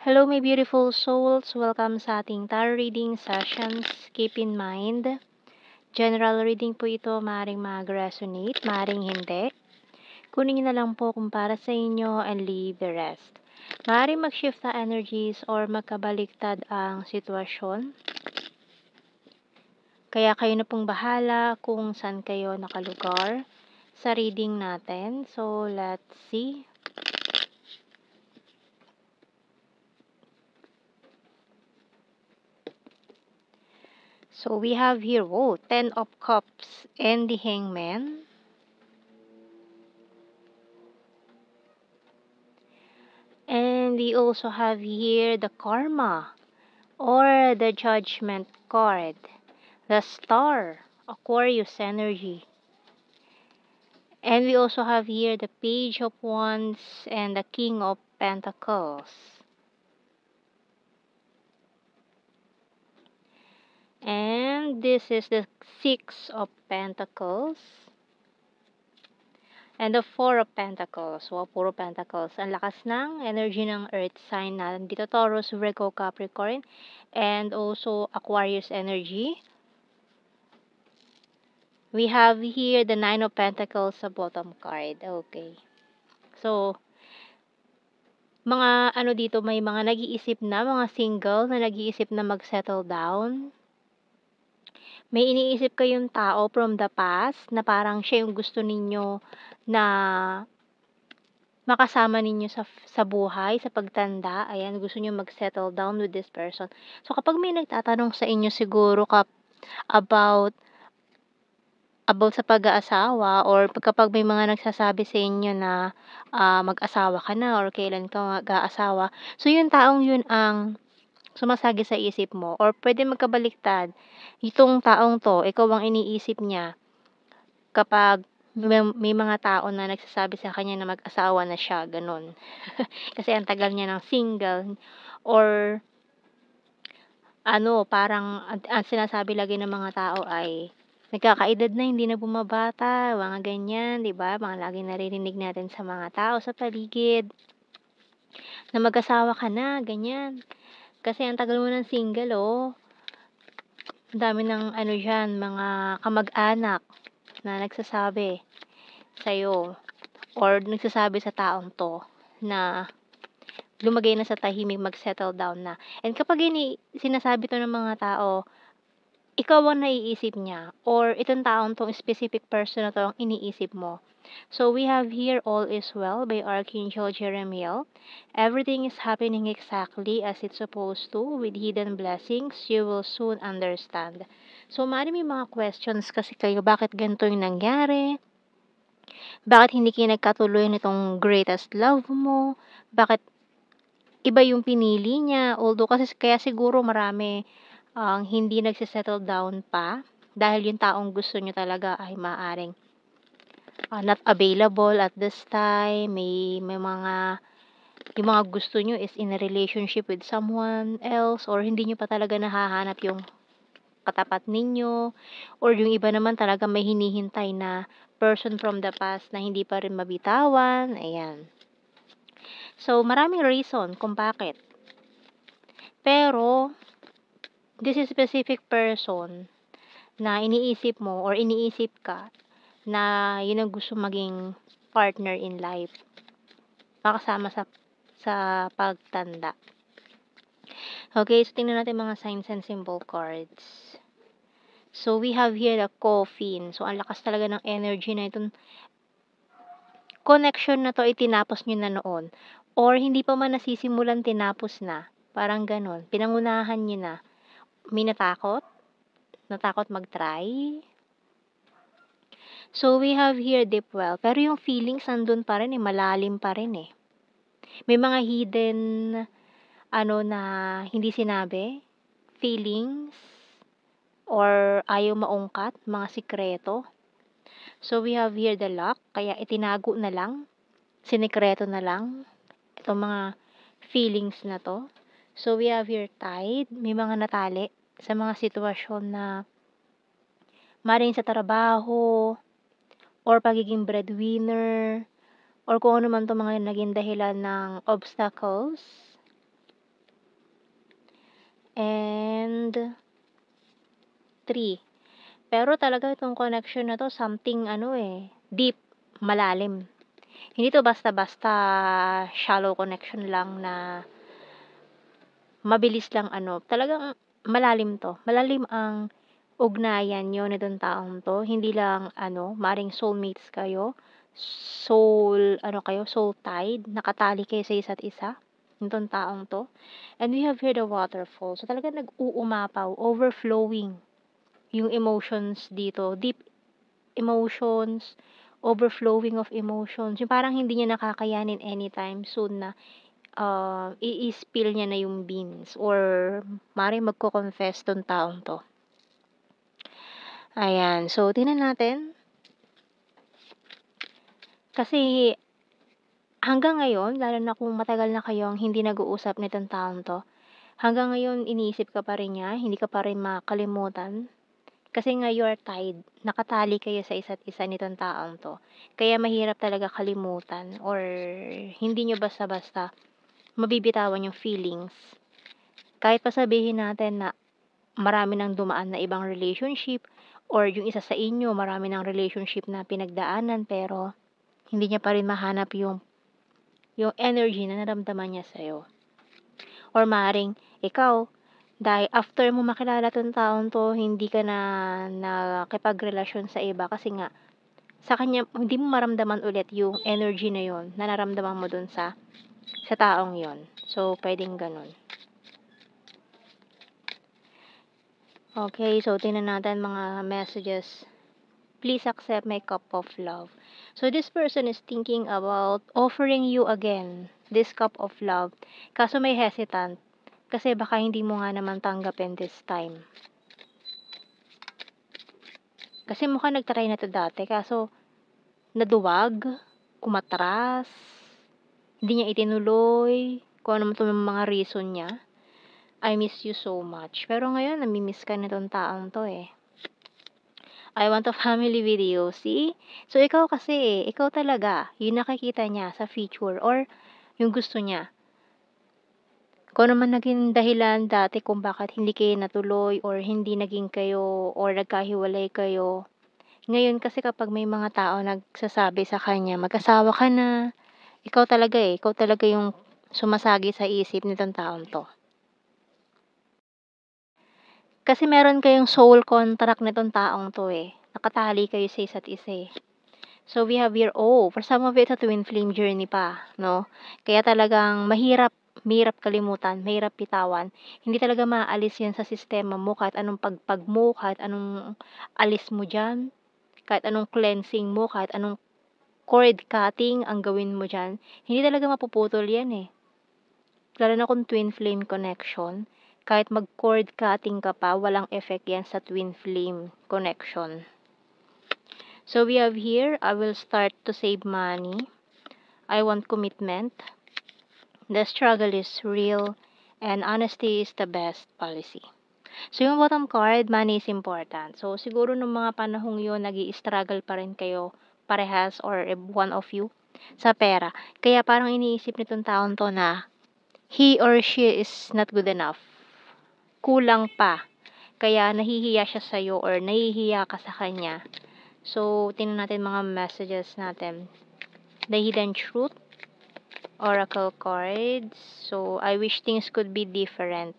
Hello, my beautiful souls. Welcome sa ating tarot reading sessions. Keep in mind, general reading po ito. Maaaring mag-resonate, maaaring hindi. Kunin niyo na lang po kung para sa inyo and leave the rest. Maaaring mag-shift na energies or magkabaliktad ang sitwasyon. Kaya kayo na pong bahala kung saan kayo nakalugar sa reading natin. So, let's see. So, we have here, 10 of Cups and the Hangman. And we also have here the Karma or the Judgment card. The Star, Aquarius energy. And we also have here the Page of Wands and the King of Pentacles. And this is the Six of Pentacles. And the Four of Pentacles. Wow, puro Pentacles. Ang lakas ng energy ng Earth sign natin dito. Taurus, Virgo, Capricorn. And also Aquarius energy. We have here the Nine of Pentacles sa bottom card. Okay. So, mga ano dito, may mga nag-iisip na, mga single na nag-iisip na mag-settle down. May iniisip kayong tao from the past na parang siya yung gusto ninyo na makasama ninyo sa buhay, sa pagtanda. Ayan, gusto niyo mag-settle down with this person. So, kapag may nagtatanong sa inyo siguro about sa pag-aasawa or kapag may mga nagsasabi sa inyo na mag-asawa ka na or kailan ka mag-aasawa. So, yung taong yun ang sumasagi sa isip mo or pwede magkabaliktad. Itong taong to, ikaw ang iniisip niya kapag may mga tao na nagsasabi sa kanya na mag-asawa na siya, ganun. Kasi ang tagal niya ng single or parang ang sinasabi lagi ng mga tao ay nagkakaedad na, hindi na bumabata, mga ganyan, 'di ba? Mga laging naririnig natin sa mga tao sa paligid na mag-asawa ka na, ganyan. Kasi ang tagal mo ng single, oh. Ang dami ng diyan, mga kamag-anak na nagsasabi sa'yo or nagsasabi sa taong 'to na lumagay na sa tahimik, mag-settle down na. And kapag sinasabi 'to ng mga tao, ikaw ang naiisip niya or itong taong 'tong specific person na 'to ang iniisip mo. So, we have here All is Well by Archangel Jeremiel. Everything is happening exactly as it's supposed to with hidden blessings. You will soon understand. So, maaaring may mga questions kasi kayo, bakit ganito yung nangyari? Bakit hindi kayo nagkatuloy nitong greatest love mo? Bakit iba yung pinili niya? Although kasi kaya siguro marami ang hindi nagse-settle down pa dahil yung taong gusto niyo talaga ay maaaring not available at this time. May mga yung mga gusto niyo is in a relationship with someone else or hindi niyo pa talaga nahahanap yung katapat ninyo or yung iba naman talaga may hinihintay na person from the past na hindi pa rin mabitawan. Ayan. So, maraming reason kung bakit. Pero, this is specific person na iniisip mo or iniisip ka na yun ang gusto maging partner in life. Makasama sa pagtanda. Okay, so tingnan natin mga signs and symbol cards. So, we have here the Coffin. So, ang lakas talaga ng energy na itong connection na to ay tinapos nyo na noon. Or hindi pa man nasisimulan, tinapos na. Parang ganon. Pinangunahan nyo na. May natakot mag-try. So, we have here deep well. Pero yung feelings nandun pa rin malalim pa rin eh. May mga hidden, na hindi sinabi. Feelings. Or ayaw maungkat. Mga sikreto. So, we have here the luck. Kaya itinago na lang. Sinikreto na lang. Itong mga feelings na to. So, we have here tide. May mga natali sa mga sitwasyon na maring sa trabaho or pagiging breadwinner or kung ano man 'tong mga naging dahilan ng obstacles. and 3. Pero talaga itong connection na 'to something deep, malalim. Hindi 'to basta-basta shallow connection lang na mabilis lang talagang malalim 'to. Malalim ang ugnayan niyo nitong taong 'to. Hindi lang maaaring soulmates kayo, soul tied, nakatali kayo sa isa't isa, nitong taong 'to. And we have here the waterfall. So, talagang nag-uumapaw, overflowing yung emotions dito, deep emotions, overflowing of emotions, yung parang hindi niya nakakayanin anytime soon na, i-spill niya na yung beans or maaaring magko-confess 'tong taong 'to. Ayan, so tingnan natin. Kasi hanggang ngayon, lalo na kung matagal na kayong hindi nag-uusap nitong taong 'to, hanggang ngayon iniisip ka pa rin niya, hindi ka pa rin makakalimutan. Kasi nga you are tied, nakatali kayo sa isa't isa nitong taong 'to. Kaya mahirap talaga kalimutan or hindi niyo basta-basta mabibitawan yung feelings. Kahit pa sabihin natin na marami ng dumaan na ibang relationship or yung isa sa inyo marami ng relationship na pinagdaanan pero hindi niya pa rin mahanap yung energy na naramdaman niya sa'yo. Or maaaring ikaw, dahil after mo makilala 'tong taong 'to, hindi ka na nakipagrelasyon sa iba kasi nga sa kanya hindi mo maramdaman ulit yung energy na yun na naramdaman mo dun sa taong yon. So, puwedeng gano'n. Okay, so tingnan natin mga messages. Please accept my cup of love. So, this person is thinking about offering you again this cup of love. Kaso may hesitant kasi baka hindi mo nga naman tanggapin this time. Kasi mukhang nag-try na 'to dati kaso naduwag, umatras, hindi niya itinuloy, kung ano man yung mga reason niya. I miss you so much. Pero ngayon nami-miss ka nitong taong 'to, eh. I want a family with you, see? So, ikaw kasi, ikaw talaga yung nakikita niya sa future or yung gusto niya. Kung ano man naging dahilan dati kung bakit hindi kayo natuloy or hindi naging kayo or nagkahiwalay kayo. Ngayon kasi kapag may mga tao nagsasabi sa kanya, "Mag-asawa ka na." Ikaw talaga yung sumasagi sa isip nitong taong 'to. Kasi meron kayong soul contract nitong taong 'to, eh. Nakatali kayo sa isa't isa, eh. So, we have here for some of it, a twin flame journey pa, 'no? Kaya talagang mahirap kalimutan, mahirap bitawan. Hindi talaga maaalis 'yan sa sistema mo kahit anong pagpag mo, kahit anong alis mo diyan, kahit anong cleansing mo, kahit anong cord cutting ang gawin mo diyan, hindi talaga mapuputol 'yan, eh. Lalo na kung twin flame connection, kahit mag-cord cutting ka pa, walang effect 'yan sa twin flame connection. So, we have here, I will start to save money. I want commitment. The struggle is real and honesty is the best policy. So, yung bottom card, money is important. So, siguro nung mga panahong yun, nag-i-struggle pa rin kayo parehas or one of you sa pera. Kaya parang iniisip nitong taon to na he or she is not good enough. Kulang pa. Kaya nahihiya siya sa'yo or nahihiya ka sa kanya. So, tingnan natin mga messages natin. The hidden truth, oracle cards. So, I wish things could be different.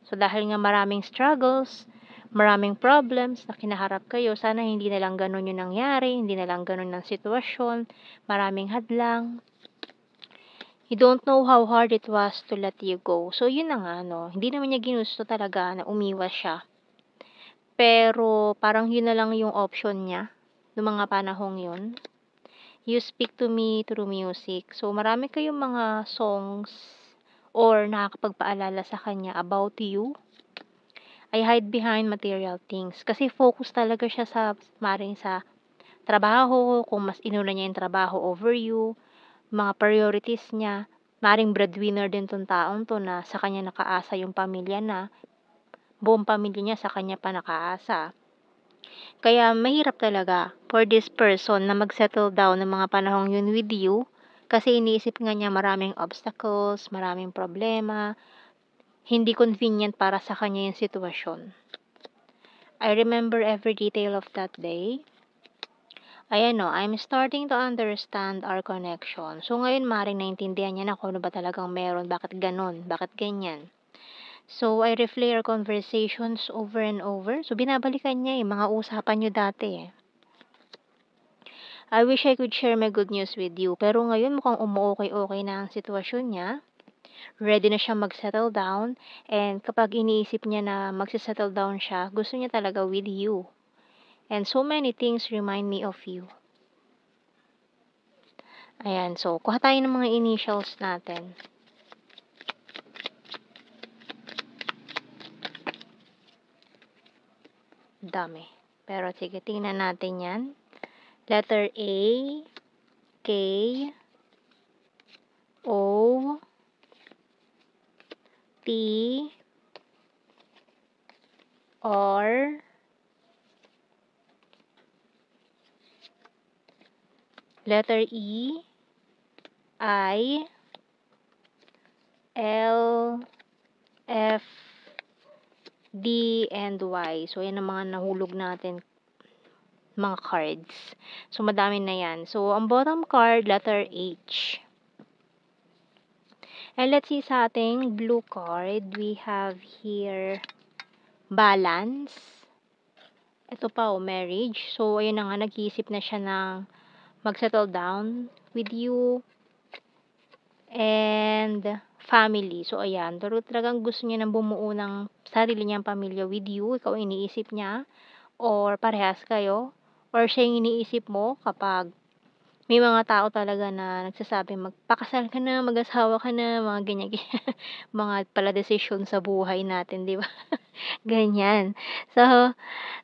So, dahil nga maraming struggles, maraming problems na kinaharap kayo, sana hindi na lang ganun yung nangyari, hindi na lang ganun ang sitwasyon, maraming hadlang. You don't know how hard it was to let you go. So, yun na nga, no? Hindi naman niya ginusto talaga na umiwas siya. Pero, parang yun na lang yung option niya noong mga panahong yun. You speak to me through music. So, marami kayong mga songs or nakakapagpaalala sa kanya about you. I hide behind material things. Kasi focus talaga siya maring sa trabaho, kung mas inuna niya yung trabaho over you, mga priorities niya. Maring breadwinner din tong taong to na sa kanya nakaasa yung pamilya na, buong pamilya niya sa kanya pa nakaasa. Kaya mahirap talaga for this person na mag-settle down ng mga panahong yun with you kasi iniisip nga niya maraming obstacles, maraming problema, hindi convenient para sa kanya yung sitwasyon. I remember every detail of that day. Ayan no, I'm starting to understand our connection. So ngayon maring naintindihan niya na kung ano ba talagang meron, bakit ganon, bakit ganyan. So I replay our conversations over and over. So binabalikan niya mga usapan niyo dati eh. I wish I could share my good news with you. Pero ngayon mukhang umuokay-okay na ang sitwasyon niya. Ready na siya mag-settle down. And kapag iniisip niya na magsisettle down siya, gusto niya talaga with you. And so many things remind me of you. Ayan, so kuha tayo ng mga initials natin. Dami. Pero sige, tingnan natin yan. Letter A, K, O, T, R, letter E, I, L, F, D, and Y. So, yan ang mga nahulog natin mga cards. So, madami na yan. So, ang bottom card, letter H. And let's see sa ating blue card, we have here balance. Ito pa, marriage. So, ayun na nga, nag-iisip na siya ng mag-settle down with you. And family. So, ayan, talagang gusto niya nang bumuo ng sarili niyang pamilya with you. Ikaw iniisip niya. Or parehas kayo. Or siya yung iniisip mo kapag may mga tao talaga na nagsasabi magpakasal ka na, mag-asawa ka na, mga ganyan-ganyan. Mga pala desisyon sa buhay natin, di ba? Ganyan. So,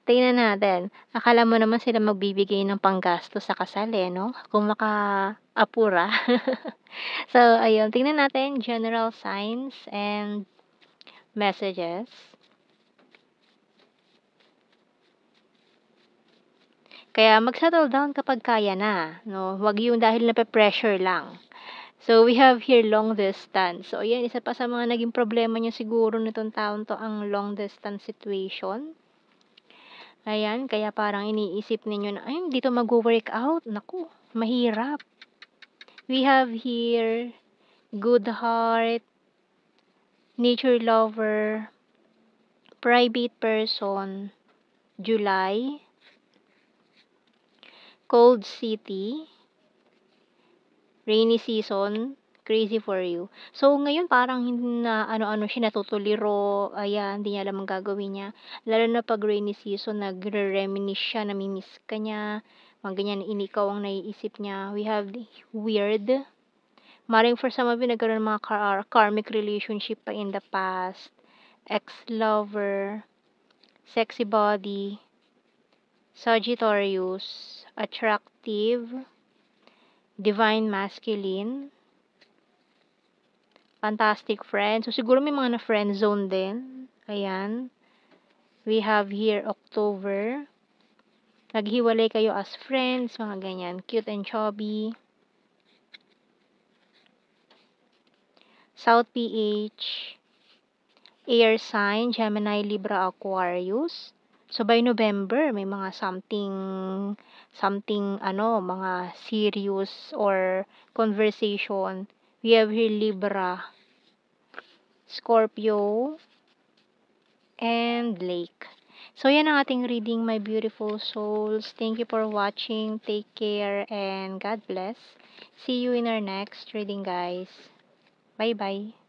tingnan natin. Akala mo naman sila magbibigay ng panggastos sa kasal no? Kung maka-apura. So, ayun. Tingnan natin general signs and messages. Kaya mag-settle down kapag kaya na, no? Huwag yung dahil nape-pressure lang. So, we have here long distance. So, ayan, isa pa sa mga naging problema niya siguro nitong taon to ang long distance situation. Ayan, kaya parang iniisip ninyo na, ay, dito mag-work out. Naku, mahirap. We have here good heart, nature lover, private person, July, cold city, rainy season, crazy for you. So, ngayon parang na ano-ano siya, natutuliro, ayan, hindi niya alam ang gagawin niya. Lalo na pag rainy season, nagre-reminisce siya, namimiss ka niya, mga ganyan, ikaw ang naiisip niya. We have the weird. Maring for some of you, nagkaroon ng mga karmic relationship pa in the past. Ex-lover, sexy body, Sagittarius, attractive, divine masculine, fantastic friend. So, siguro may mga na-friend zone din. Ayan. We have here October. Naghiwalay kayo as friends, mga ganyan. Cute and chubby. South PH. Air sign, Gemini, Libra, Aquarius. So, by November, may mga mga serious or conversation. We have here Libra, Scorpio, and Lake. So, yan ang ating reading, my beautiful souls. Thank you for watching. Take care and God bless. See you in our next reading, guys. Bye-bye.